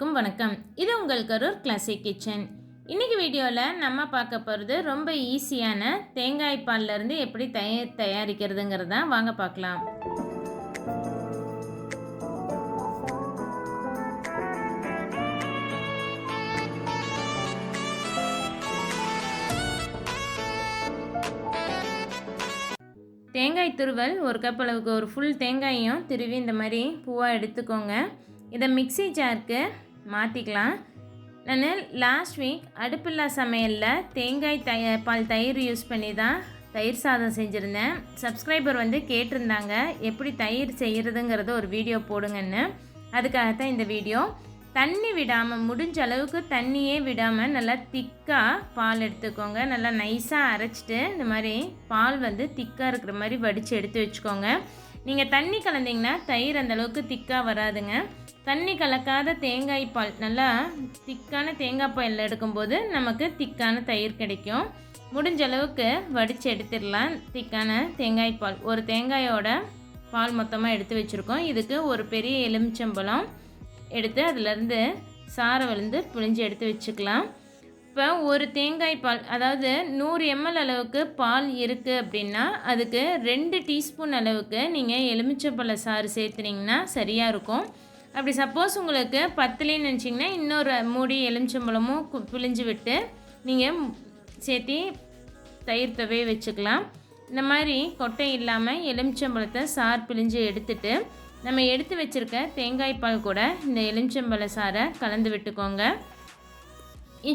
அனைவருக்கும் வணக்கம். இது உங்கள் கரூர் கிளாசிக் கிச்சன். இன்னைக்கு வீடியோவில் நம்ம பார்க்க போகிறது ரொம்ப ஈஸியான தேங்காய் பால்ல இருந்து எப்படி தயாரிக்கிறதுங்கிறத வாங்க பார்க்கலாம். தேங்காய் துருவல் ஒரு கப் அளவுக்கு ஒரு ஃபுல் தேங்காயும் திருவி இந்த மாதிரி பூவாக எடுத்துக்கோங்க. இதை மிக்ஸி ஜாருக்கு மாற்றிக்கலாம். நான் லாஸ்ட் வீக் அடுப்பில்லா சமையலில் தேங்காய் பால் தயிர் யூஸ் பண்ணி தான் தயிர் சாதம் செஞ்சுருந்தேன். சப்ஸ்கிரைபர் கேட்டிருந்தாங்க எப்படி தயிர் செய்கிறதுங்கிறத ஒரு வீடியோ போடுங்கன்னு. அதுக்காகத்தான் இந்த வீடியோ. தண்ணி விடாமல், முடிஞ்ச அளவுக்கு தண்ணியே விடாமல் நல்லா திக்காக பால் எடுத்துக்கோங்க. நல்லா நைஸாக அரைச்சிட்டு இந்த மாதிரி பால் திக்காக இருக்கிற மாதிரி வடித்து எடுத்து வச்சுக்கோங்க. நீங்கள் தண்ணி கலந்திங்கன்னா தயிர் அந்தளவுக்கு திக்காக வராதுங்க. தண்ணி கலக்காத தேங்காய் பால், நல்லா திக்கான தேங்காய் பால் எடுக்கும்போது நமக்கு திக்கான தயிர் கிடைக்கும். முடிஞ்ச அளவுக்கு வடித்து எடுத்துடலாம். திக்கான தேங்காய் பால், ஒரு தேங்காயோட பால் மொத்தமாக எடுத்து வச்சுருக்கோம். இதுக்கு ஒரு பெரிய எலுமிச்சம்பழம் எடுத்து அதிலேருந்து சாறை புழிஞ்சு எடுத்து வச்சுக்கலாம். இப்போ ஒரு தேங்காய் பால், அதாவது 100 ml அளவுக்கு பால் இருக்குது அப்படின்னா அதுக்கு 2 டீஸ்பூன் அளவுக்கு நீங்கள் எலுமிச்சம்பழ சாறு சேர்த்துனீங்கன்னா சரியாக இருக்கும். அப்படி சப்போஸ் உங்களுக்கு பத்துலேன்னு நினச்சிங்கன்னா இன்னொரு மூடி எலுமிச்சம்பழமும் பிழிஞ்சு விட்டு நீங்கள் சேர்த்தி தயிர் துவைய வச்சுக்கலாம். இந்த மாதிரி கொட்டை இல்லாமல் எலுமிச்சம்பழத்தை சாறு பிழிஞ்சு எடுத்துட்டு நம்ம எடுத்து வச்சுருக்க தேங்காய் பால் கூட இந்த எலுமிச்சம்பழ சாறை கலந்து விட்டுக்கோங்க.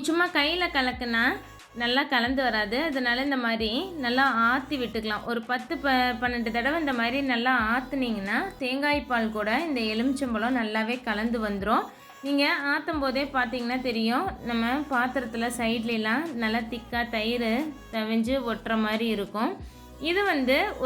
சும்மா கையில் கலக்குனா நல்லா கலந்து வராது. அதனால் இந்த மாதிரி நல்லா ஆற்றி விட்டுக்கலாம். ஒரு 10-12 தடவை இந்த மாதிரி நல்லா ஆற்றுனீங்கன்னா தேங்காய் பால் கூட இந்த எலுமிச்சம்பழம் நல்லாவே கலந்து வந்துடும். நீங்கள் ஆற்றும் போதே பார்த்தீங்கன்னா தெரியும், நம்ம பாத்திரத்தில் சைட்லாம் நல்லா திக்காக தயிர் தவிஞ்சு ஒட்டுற மாதிரி இருக்கும். இது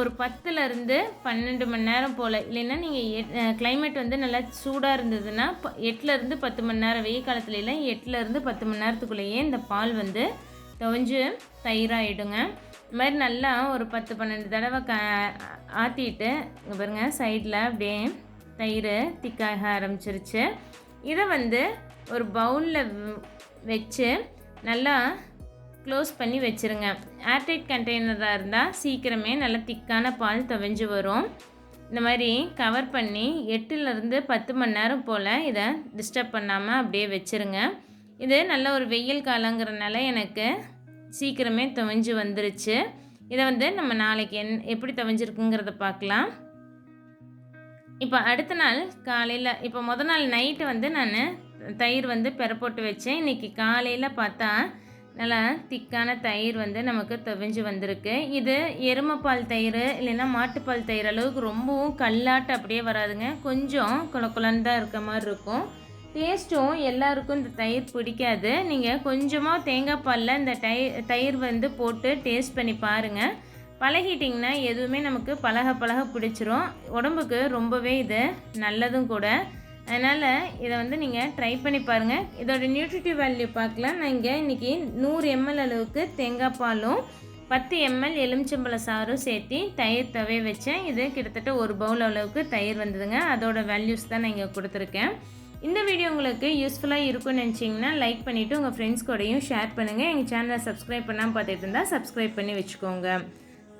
ஒரு 10லேருந்து 12 மணி நேரம் போல், இல்லைன்னா நீங்கள் கிளைமேட் நல்லா சூடாக இருந்ததுன்னா 8லேருந்து 10 மணி நேரம், வெயில் காலத்துலலாம் 8லேருந்து 10 மணி நேரத்துக்குள்ளேயே இந்த பால் துவஞ்சு தயிராகிடுங்க. இந்த மாதிரி நல்லா ஒரு 10-12 தடவை ஆற்றிட்டு இங்கே பாருங்கள், சைடில் அப்படியே தயிர் திக்காக ஆரம்பிச்சிருச்சு. இதை ஒரு பவுலில் வச்சு நல்லா க்ளோஸ் பண்ணி வச்சுருங்க. ஏர்டைட் கண்டெய்னராக இருந்தால் சீக்கிரமே நல்லா திக்கான பால் துவஞ்சு வரும். இந்த மாதிரி கவர் பண்ணி 8லேருந்து 10 மணி நேரம் போல் இதை டிஸ்டர்ப் பண்ணாமல் அப்படியே வச்சுருங்க. இது நல்ல ஒரு வெயில் காலங்கிறனால எனக்கு சீக்கிரமே துவஞ்சு வந்துருச்சு. இதை நம்ம நாளைக்கு எப்படி துவஞ்சிருக்குங்கிறத பார்க்கலாம். இப்போ அடுத்த நாள் காலையில், இப்போ முதல் நாள் நைட்டு நான் தயிர் பெற போட்டு வச்சேன். இன்றைக்கி காலையில் பார்த்தா நல்லா திக்கான தயிர் நமக்கு துவஞ்சு வந்திருக்கு. இது எருமைப்பால் தயிர் இல்லைன்னா மாட்டுப்பால் தயிர் அளவுக்கு ரொம்பவும் கல்லாட்டு அப்படியே வராதுங்க. கொஞ்சம் குளக்குலன்னு தான் இருக்க மாதிரி இருக்கும். டேஸ்ட்டும் எல்லாருக்கும் இந்த தயிர் பிடிக்காது. நீங்கள் கொஞ்சமாக தேங்காய் பாலில் இந்த தயிர் போட்டு டேஸ்ட் பண்ணி பாருங்கள். பழகிட்டிங்கன்னா எதுவுமே நமக்கு பழக பிடிச்சிரும். உடம்புக்கு ரொம்பவே இது நல்லதும் கூட. அதனால் இதை நீங்கள் ட்ரை பண்ணி பாருங்கள். இதோட நியூட்ரிட்டிவ் வேல்யூ பார்க்கலாம். நான் இங்கே இன்றைக்கி 100 ml அளவுக்கு தேங்காய் பாலும் 10 ml எலுமிச்சம்பழ சாரும் சேர்த்து தயிர் துவைய வச்சேன். இது கிட்டத்தட்ட ஒரு பவுல் அளவுக்கு தயிர் வந்ததுங்க. அதோட வேல்யூஸ் தான் நான் இங்கே கொடுத்துருக்கேன். இந்த வீடியோ உங்களுக்கு யூஸ்ஃபுல்லாக இருக்கும்னு நினச்சிங்கன்னா லைக் பண்ணிவிட்டு உங்கள் ஃப்ரெண்ட்ஸ் கூடயும் ஷேர் பண்ணுங்கள். எங்கள் சேனலை சப்ஸ்கிரைப் பண்ணாமல் பார்த்துட்டு இருந்தால் சப்ஸ்கிரைப் பண்ணி வச்சுக்கோங்க.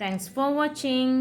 தேங்க்ஸ் ஃபார் வாட்சிங்.